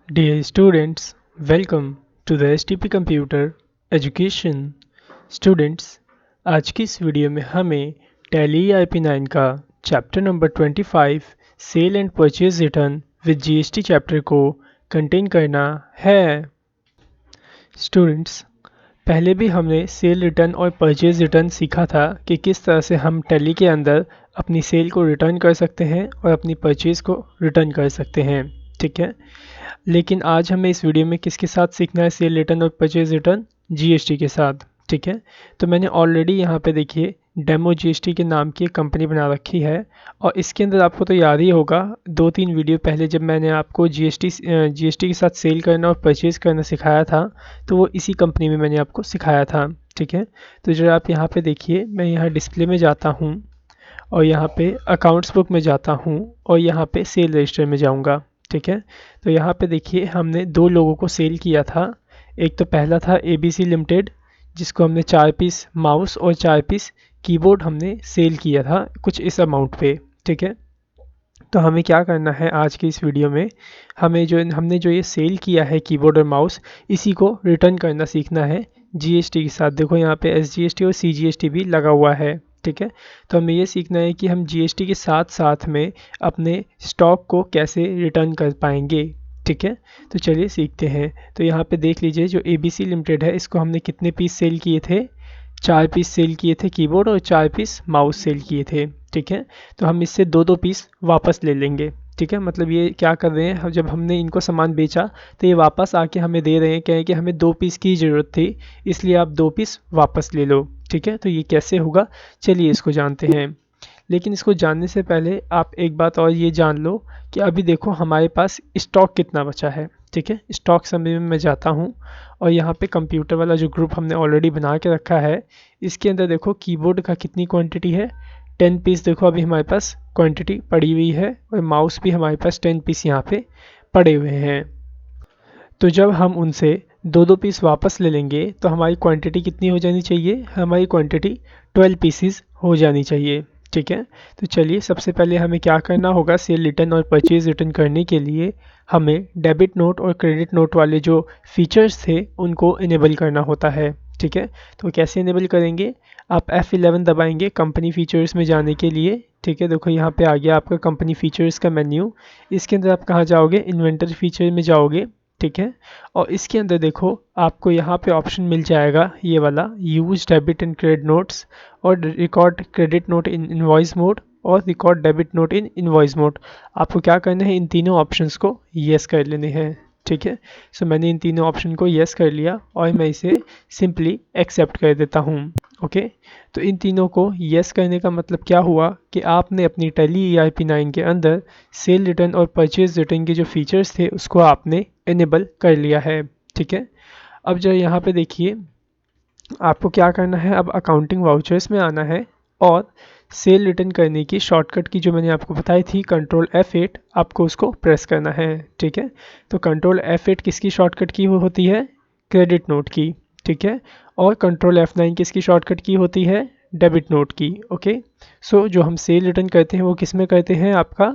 Dear students, welcome to the STP Computer Education. Students, आज की इस वीडियो में हमें Tally IP9 का chapter number 25 sale and purchase return with GST chapter को कंटेन करना है। स्टूडेंट्स, पहले भी हमने सेल रिटर्न और परचेज रिटर्न सीखा था कि किस तरह से हम टैली के अंदर अपनी सेल को रिटर्न कर सकते हैं और अपनी परचेज को रिटर्न कर सकते हैं। ठीक है, लेकिन आज हमें इस वीडियो में किसके साथ सीखना है सेल रिटर्न और परचेज रिटर्न? जीएसटी के साथ। ठीक है, तो मैंने ऑलरेडी यहाँ पे देखिए डेमो जीएसटी के नाम की एक कंपनी बना रखी है और इसके अंदर आपको तो याद ही होगा 2-3 वीडियो पहले जब मैंने आपको जीएसटी के साथ सेल करना और परचेज करना सिखाया था तो वो इसी कंपनी में मैंने आपको सिखाया था। ठीक है, तो जरा आप यहाँ पे देखिए, मैं यहाँ डिस्प्ले में जाता हूँ और यहाँ पे अकाउंट्स बुक में जाता हूँ और यहाँ पे सेल रजिस्टर में जाऊँगा। ठीक है, तो यहाँ पे देखिए हमने दो लोगों को सेल किया था। एक तो पहला था ABC लिमिटेड, जिसको हमने 4 पीस माउस और 4 पीस कीबोर्ड हमने सेल किया था कुछ इस अमाउंट पे। ठीक है, तो हमें क्या करना है आज की इस वीडियो में, हमने जो ये सेल किया है कीबोर्ड और माउस, इसी को रिटर्न करना सीखना है जीएसटी के साथ। देखो यहाँ पे SGST और CGST भी लगा हुआ है। ठीक है, तो हमें ये सीखना है कि हम जीएसटी के साथ साथ में अपने स्टॉक को कैसे रिटर्न कर पाएंगे। ठीक है, तो चलिए सीखते हैं। तो यहाँ पे देख लीजिए जो ABC लिमिटेड है, इसको हमने कितने पीस सेल किए थे? 4 पीस सेल किए थे कीबोर्ड और 4 पीस माउस सेल किए थे। ठीक है, तो हम इससे दो दो पीस वापस ले लेंगे। ठीक है, मतलब ये क्या कर रहे हैं, जब हमने इनको सामान बेचा तो ये वापस आके हमें दे रहे हैं, कहें कि हमें 2 पीस की ज़रूरत थी, इसलिए आप 2 पीस वापस ले लो। ठीक है, तो ये कैसे होगा, चलिए इसको जानते हैं। लेकिन इसको जानने से पहले आप एक बात और ये जान लो कि अभी देखो हमारे पास स्टॉक कितना बचा है। ठीक है, स्टॉक समरी में मैं जाता हूँ और यहाँ पे कंप्यूटर वाला जो ग्रुप हमने ऑलरेडी बना के रखा है, इसके अंदर देखो कीबोर्ड का कितनी क्वांटिटी है, 10 पीस। देखो अभी हमारे पास क्वांटिटी पड़ी हुई है और माउस भी हमारे पास 10 पीस यहाँ पे पड़े हुए हैं। तो जब हम उनसे दो दो पीस वापस ले लेंगे तो हमारी क्वांटिटी कितनी हो जानी चाहिए? हमारी क्वांटिटी 12 पीसीस हो जानी चाहिए। ठीक है, तो चलिए सबसे पहले हमें क्या करना होगा, सेल रिटर्न और परचेज रिटर्न करने के लिए हमें डेबिट नोट और क्रेडिट नोट वाले जो फीचर्स थे उनको इनेबल करना होता है। ठीक है, तो कैसे इनेबल करेंगे? आप F11 दबाएंगे कंपनी फीचर्स में जाने के लिए। ठीक है, देखो यहाँ पे आ गया आपका कंपनी फीचर्स का मेन्यू। इसके अंदर आप कहाँ जाओगे? इन्वेंटरी फीचर में जाओगे। ठीक है, और इसके अंदर देखो आपको यहाँ पे ऑप्शन मिल जाएगा ये वाला, use debit and credit notes और record credit note in invoice mode और record debit note in invoice mode. आपको क्या करना है, इन तीनों ऑप्शंस को येस कर लेने हैं। ठीक है, सो मैंने इन तीनों ऑप्शन को येस कर लिया और मैं इसे सिंपली एक्सेप्ट कर देता हूँ। ओके, तो इन तीनों को येस करने का मतलब क्या हुआ कि आपने अपनी टैली IP9 के अंदर सेल रिटर्न और परचेज रिटर्न के जो फीचर्स थे उसको आपने इनेबल कर लिया है। ठीक है, अब जो यहाँ पे देखिए आपको क्या करना है, अब अकाउंटिंग वाउचर्स में आना है और सेल रिटर्न करने की शॉर्टकट की जो मैंने आपको बताई थी कंट्रोल F8, आपको उसको प्रेस करना है। ठीक है, तो कंट्रोल F8 किसकी शॉर्टकट की होती है? क्रेडिट नोट की। ठीक है, और कंट्रोल F9 किसकी शॉर्टकट की होती है? डेबिट नोट की। ओके, सो जो हम सेल रिटर्न करते हैं वो किस में करते हैं? आपका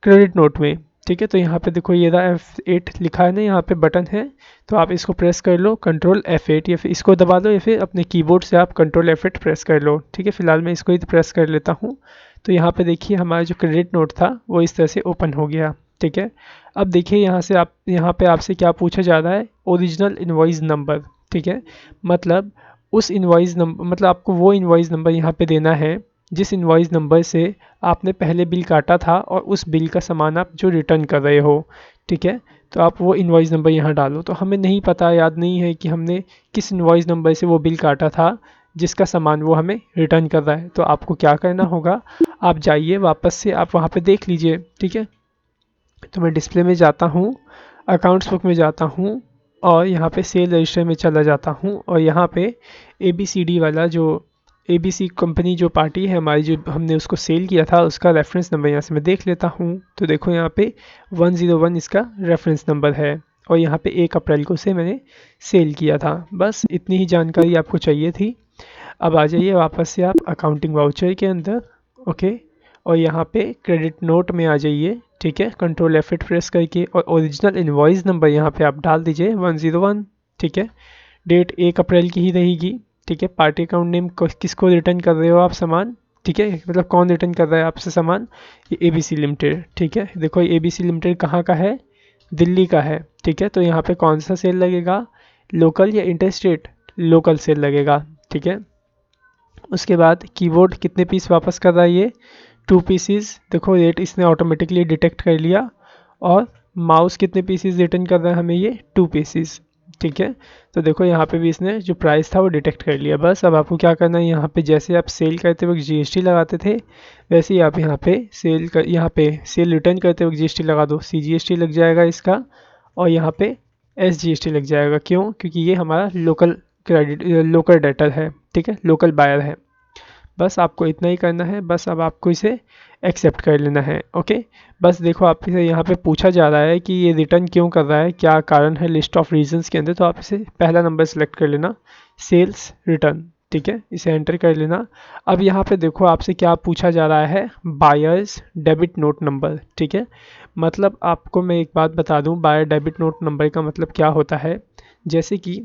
क्रेडिट नोट में। ठीक है, तो यहाँ पे देखो ये रहा F8 लिखा है ना, यहाँ पे बटन है, तो आप इसको प्रेस कर लो कंट्रोल F8 या फिर इसको दबा दो या फिर अपने कीबोर्ड से आप कंट्रोल F8 प्रेस कर लो। ठीक है, फिलहाल मैं इसको ही प्रेस कर लेता हूँ। तो यहाँ पे देखिए हमारा जो क्रेडिट नोट था वो इस तरह से ओपन हो गया। ठीक है, अब देखिए यहाँ पे आपसे क्या पूछा जा रहा है? Original invoice number. ठीक है, मतलब उस इनवॉइस नंबर, मतलब आपको वो इनवॉइस नंबर यहाँ पे देना है जिस इनवॉइस नंबर से आपने पहले बिल काटा था और उस बिल का सामान आप जो रिटर्न कर रहे हो। ठीक है, तो आप वो इनवॉइस नंबर यहाँ डालो। तो हमें नहीं पता, याद नहीं है कि हमने किस इनवॉइस नंबर से वो बिल काटा था जिसका सामान वो हमें रिटर्न कर रहा है। तो आपको क्या करना होगा, आप जाइए वापस से, आप वहाँ पे देख लीजिए। ठीक है, तो मैं डिस्प्ले में जाता हूँ, अकाउंट्स बुक में जाता हूँ और यहाँ पे सेल रजिस्टर में चला जाता हूँ और यहाँ पे ABCD वाला जो ABC कंपनी जो पार्टी है हमारी, जो हमने उसको सेल किया था, उसका रेफरेंस नंबर यहाँ से मैं देख लेता हूँ। तो देखो यहाँ पे 101 इसका रेफरेंस नंबर है और यहाँ पे 1 अप्रैल को से मैंने सेल किया था। बस इतनी ही जानकारी आपको चाहिए थी। अब आ जाइए वापस से आप अकाउंटिंग वाउचर के अंदर। ओके, और यहाँ पे क्रेडिट नोट में आ जाइए। ठीक है, कंट्रोल F8 प्रेस करके, और ओरिजिनल इनवॉइस नंबर यहाँ पे आप डाल दीजिए 101, ठीक है। डेट 1 अप्रैल की ही रहेगी, ठीक है। पार्टी अकाउंट नेम किसको रिटर्न कर रहे हो आप सामान, ठीक है, मतलब कौन रिटर्न कर रहा है आपसे सामान, ये ABC लिमिटेड, ठीक है। देखो ये ABC लिमिटेड कहाँ का है, दिल्ली का है, ठीक है। तो यहाँ पे कौन सा सेल लगेगा, लोकल या इंटरस्टेट, लोकल सेल लगेगा, ठीक है। उसके बाद कीबोर्ड कितने पीस वापस कर रहा है, ये 2 पीसीज, देखो रेट इसने ऑटोमेटिकली डिटेक्ट कर लिया। और माउस कितने पीसीज रिटर्न कर रहा है हमें, ये 2 पीसीज, ठीक है। तो देखो यहाँ पे भी इसने जो प्राइस था वो डिटेक्ट कर लिया। बस अब आपको क्या करना है, यहाँ पे जैसे आप सेल करते वक्त GST लगाते थे, वैसे ही आप यहाँ पे यहाँ पे सेल रिटर्न करते वक्त GST लगा दो। CGST लग जाएगा इसका, और यहाँ पे SGST लग जाएगा। क्यों, क्योंकि ये हमारा लोकल डेटर है, ठीक है, लोकल बायर है। बस आपको इतना ही करना है, बस अब आपको इसे एक्सेप्ट कर लेना है, ओके। बस देखो आपसे यहाँ पे पूछा जा रहा है कि ये रिटर्न क्यों कर रहा है, क्या कारण है लिस्ट ऑफ रीजंस के अंदर, तो आप इसे पहला नंबर सेलेक्ट कर लेना, सेल्स रिटर्न, ठीक है, इसे एंटर कर लेना। अब यहाँ पे देखो आपसे क्या पूछा जा रहा है, बायर्स डेबिट नोट नंबर, ठीक है। मतलब आपको मैं एक बात बता दूँ, बायर डेबिट नोट नंबर का मतलब क्या होता है, जैसे कि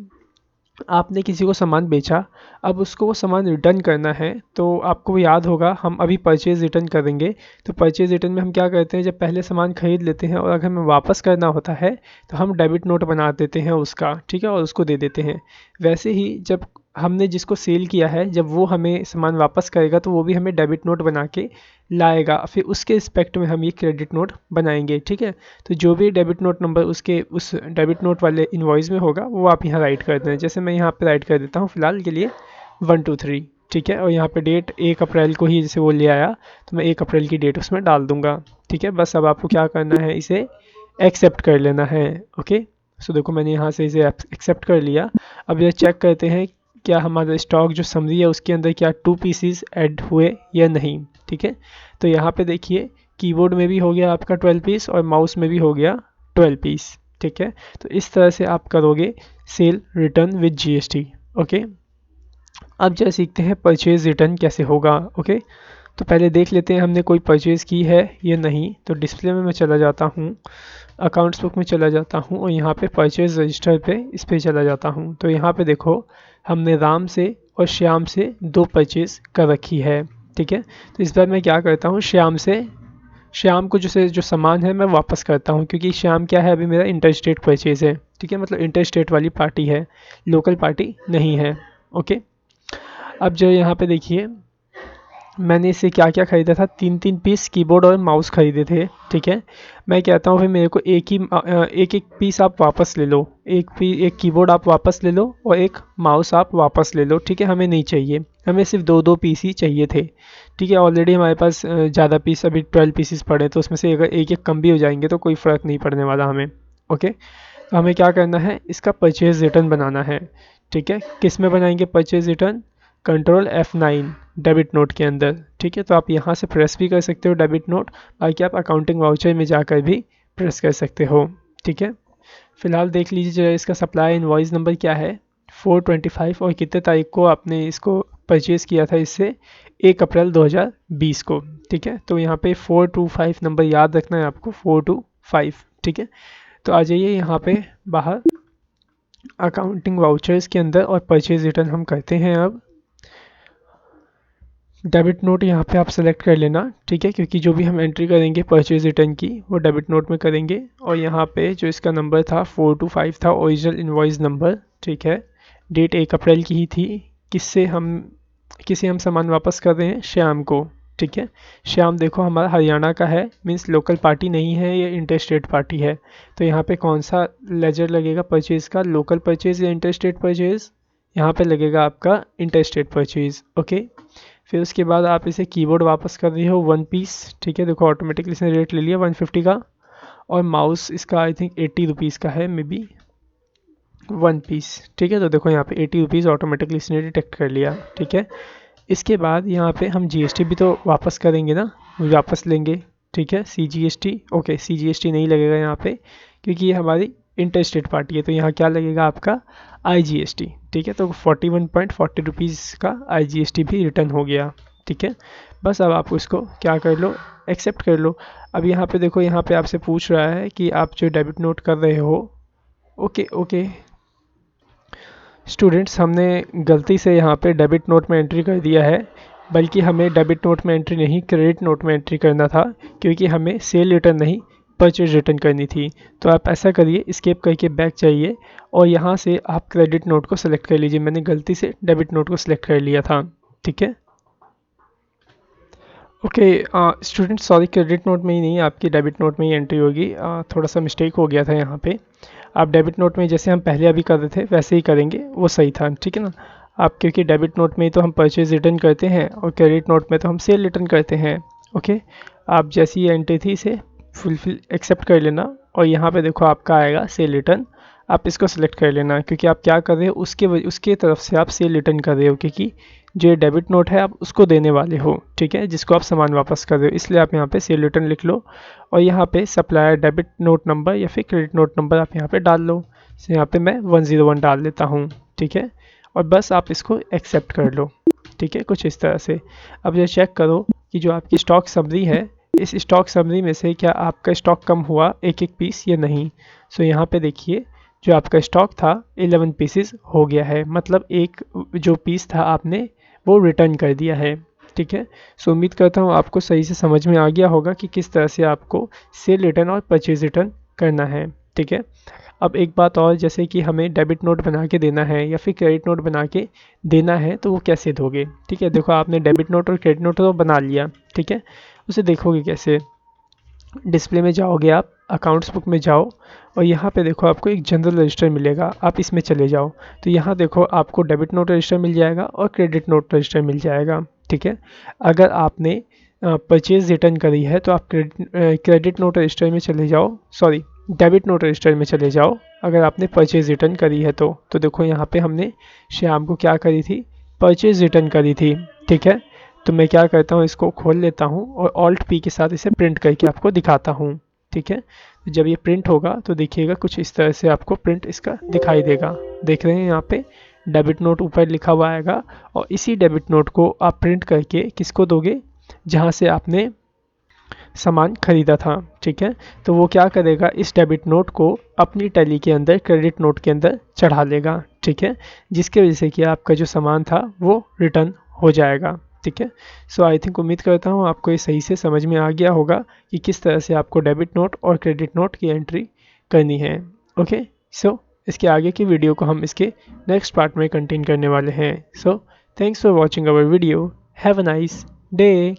आपने किसी को सामान बेचा, अब उसको वो सामान रिटर्न करना है, तो आपको याद होगा हम अभी परचेज़ रिटर्न करेंगे। तो परचेज़ रिटर्न में हम क्या करते हैं, जब पहले सामान खरीद लेते हैं और अगर हमें वापस करना होता है तो हम डेबिट नोट बना देते हैं उसका, ठीक है, और उसको दे देते हैं। वैसे ही जब हमने जिसको सेल किया है, जब वो हमें सामान वापस करेगा तो वो भी हमें डेबिट नोट बना के लाएगा, फिर उसके रिस्पेक्ट में हम ये क्रेडिट नोट बनाएंगे, ठीक है। तो जो भी डेबिट नोट नंबर उसके उस डेबिट नोट वाले इनवॉइस में होगा वो आप यहाँ राइट कर दें। जैसे मैं यहाँ पे राइट कर देता हूँ फिलहाल के लिए 123, ठीक है। और यहाँ पे डेट 1 अप्रैल को ही जैसे वो ले आया, तो मैं 1 अप्रैल की डेट उसमें डाल दूंगा, ठीक है। बस अब आपको क्या करना है, इसे एक्सेप्ट कर लेना है, ओके। सो देखो मैंने यहाँ से इसे एक्सेप्ट कर लिया। अब ये चेक करते हैं क्या हमारा स्टॉक जो समरी है उसके अंदर क्या 2 पीसीज ऐड हुए या नहीं, ठीक है। तो यहाँ पे देखिए कीबोर्ड में भी हो गया आपका 12 पीस और माउस में भी हो गया 12 पीस, ठीक है। तो इस तरह से आप करोगे cell return with GST, okay. अब जरा सीखते हैं परचेज रिटर्न कैसे होगा, ओके। तो पहले देख लेते हैं हमने कोई परचेज़ की है या नहीं। तो डिस्प्ले में मैं चला जाता हूँ, अकाउंट्स बुक में चला जाता हूँ, और यहाँ पे परचेज़ रजिस्टर पे इस पर चला जाता हूँ। तो यहाँ पे देखो हमने राम से और श्याम से 2 परचेज़ कर रखी है, ठीक है। तो इस बार मैं क्या करता हूँ, श्याम को जो सामान है मैं वापस करता हूँ, क्योंकि श्याम क्या है, अभी मेरा इंटर स्टेट परचेज़ है, ठीक है, मतलब इंटर स्टेट वाली पार्टी है, लोकल पार्टी नहीं है, ओके। अब जो यहाँ पे देखिए मैंने इसे क्या क्या ख़रीदा था, 3 पीस कीबोर्ड और माउस ख़रीदे थे, ठीक है। मैं कहता हूँ भाई मेरे को एक पीस आप वापस ले लो, एक कीबोर्ड आप वापस ले लो और एक माउस आप वापस ले लो, ठीक है। हमें नहीं चाहिए, हमें सिर्फ 2 पीस ही चाहिए थे, ठीक है। ऑलरेडी हमारे पास ज़्यादा पीस अभी 12 पीसीस पड़े, तो उसमें से अगर एक कम भी हो जाएंगे तो कोई फ़र्क नहीं पड़ने वाला हमें, ओके। तो हमें क्या करना है, इसका परचेज़ रिटर्न बनाना है, ठीक है। किस में बनाएंगे purchase return, control F9 debit note के अंदर, ठीक है। तो आप यहाँ से प्रेस भी कर सकते हो डेबिट नोट, बाकी आप अकाउंटिंग वाउचर में जाकर भी प्रेस कर सकते हो, ठीक है। फिलहाल देख लीजिए जरा इसका सप्लाई इनवॉइस नंबर क्या है, 425, और कितने तारीख को आपने इसको परचेज़ किया था, इससे 1 अप्रैल 2020 को, ठीक है। तो यहाँ पे 425 नंबर याद रखना है आपको, 425, ठीक है। तो आ जाइए यहाँ पे बाहर अकाउंटिंग वाउचर्स के अंदर, और परचेज़ रिटर्न हम करते हैं। अब डेबिट नोट यहाँ पे आप सेलेक्ट कर लेना, ठीक है, क्योंकि जो भी हम एंट्री करेंगे परचेज रिटर्न की वो डेबिट नोट में करेंगे। और यहाँ पे जो इसका नंबर था 425 था ओरिजिनल इनवॉइस नंबर, ठीक है। डेट 1 अप्रैल की ही थी। किससे हम सामान वापस कर रहे हैं, श्याम को, ठीक है। श्याम देखो हमारा हरियाणा का है, मीन्स लोकल पार्टी नहीं है, ये इंटर स्टेट पार्टी है। तो यहाँ पे कौन सा लेजर लगेगा परचेज़ का, लोकल परचेज़ या इंटर स्टेट परचेज़, यहाँ पे लगेगा आपका इंटर स्टेट परचेज़, ओके। फिर उसके बाद आप इसे कीबोर्ड वापस कर रहे हो 1 पीस, ठीक है। देखो ऑटोमेटिकली इसने रेट ले लिया 150 का, और माउस इसका आई थिंक 80 रुपीज़ का है, मे बी 1 पीस, ठीक है। तो देखो यहाँ पे 80 रुपीज़ ऑटोमेटिकली इसने डिटेक्ट कर लिया, ठीक है। इसके बाद यहाँ पे हम GST भी तो वापस करेंगे ना, वापस लेंगे, ठीक है। CGST, ओके, CGST नहीं लगेगा यहाँ पे क्योंकि ये हमारी इंटर स्टेट पार्टी है। तो यहाँ क्या लगेगा आपका IGST, ठीक है। तो 41.40 रुपीज़ का IGST भी रिटर्न हो गया, ठीक है। बस अब आप इसको क्या कर लो, एक्सेप्ट कर लो। अब यहाँ पे देखो, यहाँ पे आपसे पूछ रहा है कि आप जो डेबिट नोट कर रहे हो, ओके स्टूडेंट्स, हमने गलती से यहाँ पे डेबिट नोट में एंट्री कर दिया है, बल्कि हमें डेबिट नोट में एंट्री नहीं क्रेडिट नोट में एंट्री करना था, क्योंकि हमें सेल रिटर्न नहीं परचेज रिटर्न करनी थी। तो आप ऐसा करिए, स्केप करके बैक जाइए और यहाँ से आप क्रेडिट नोट को सिलेक्ट कर लीजिए। मैंने गलती से डेबिट नोट को सिलेक्ट कर लिया था, ठीक है। Okay student, sorry, credit note में ही नहीं, आपकी डेबिट नोट में ही एंट्री होगी। थोड़ा सा मिस्टेक हो गया था यहाँ पे। आप डेबिट नोट में जैसे हम पहले अभी कर रहे थे वैसे ही करेंगे, वो सही था, ठीक है ना। आप क्योंकि डेबिट नोट में ही तो हम परचेज रिटर्न करते हैं और क्रेडिट नोट में तो हम सेल रिटर्न करते हैं। ओके, आप जैसी ये एंट्री थी इसे फुलफिल एक्सेप्ट कर लेना और यहाँ पे देखो आपका आएगा सेल रिटर्न। आप इसको सेलेक्ट कर लेना, क्योंकि आप क्या कर रहे हो, उसके तरफ से आप सेल रिटर्न कर रहे हो, क्योंकि जो ये डेबिट नोट है आप उसको देने वाले हो, ठीक है, जिसको आप सामान वापस कर रहे हो। इसलिए आप यहाँ पे सेल रिटर्न लिख लो और यहाँ पे सप्लायर डेबिट नोट नंबर या फिर क्रेडिट नोट नंबर आप यहाँ पे डाल लो। तो यहाँ पे मैं 101 डाल देता हूँ, ठीक है, और बस आप इसको एक्सेप्ट कर लो, ठीक है, कुछ इस तरह से। अब ये चेक करो कि जो आपकी स्टॉक समरी है, इस स्टॉक समरी में से क्या आपका स्टॉक कम हुआ एक एक पीस या नहीं। सो यहाँ पे देखिए, जो आपका स्टॉक था 11 पीसेस हो गया है, मतलब एक जो पीस था आपने वो रिटर्न कर दिया है, ठीक है। सो उम्मीद करता हूँ आपको सही से समझ में आ गया होगा कि किस तरह से आपको सेल रिटर्न और परचेज रिटर्न करना है, ठीक है। अब एक बात और, जैसे कि हमें डेबिट नोट बना के देना है या फिर क्रेडिट नोट बना के देना है, तो वो कैसे दोगे, ठीक है। देखो, आपने डेबिट नोट और क्रेडिट नोट तो बना लिया, ठीक है, उसे देखोगे कैसे। डिस्प्ले में जाओगे, आप अकाउंट्स बुक में जाओ और यहाँ पे देखो आपको एक जनरल रजिस्टर मिलेगा, आप इसमें चले जाओ। तो यहाँ देखो आपको डेबिट नोट रजिस्टर मिल जाएगा और क्रेडिट नोट रजिस्टर मिल जाएगा, ठीक है। अगर आपने परचेज रिटर्न करी है तो आप क्रेडिट नोट रजिस्टर में चले जाओ, सॉरी, डेबिट नोट रजिस्टर में चले जाओ अगर आपने परचेज रिटर्न करी है तो देखो यहाँ पे हमने श्याम को क्या करी थी, परचेज रिटर्न करी थी, ठीक है। तो मैं क्या करता हूँ, इसको खोल लेता हूँ और ऑल्ट पी के साथ इसे प्रिंट करके आपको दिखाता हूँ, ठीक है। तो जब ये प्रिंट होगा तो देखिएगा कुछ इस तरह से आपको प्रिंट इसका दिखाई देगा। देख रहे हैं यहाँ पे डेबिट नोट ऊपर लिखा हुआ आएगा और इसी डेबिट नोट को आप प्रिंट करके किसको दोगे, जहाँ से आपने सामान खरीदा था, ठीक है। तो वो क्या करेगा, इस डेबिट नोट को अपनी टैली के अंदर क्रेडिट नोट के अंदर चढ़ा लेगा, ठीक है, जिसकी वजह से कि आपका जो सामान था वो रिटर्न हो जाएगा, ठीक है। सो आई थिंक, उम्मीद करता हूँ आपको ये सही से समझ में आ गया होगा कि किस तरह से आपको डेबिट नोट और क्रेडिट नोट की एंट्री करनी है। ओके, सो इसके आगे की वीडियो को हम इसके नेक्स्ट पार्ट में कंटिन्यू करने वाले हैं। So thanks for watching our video, have a nice day.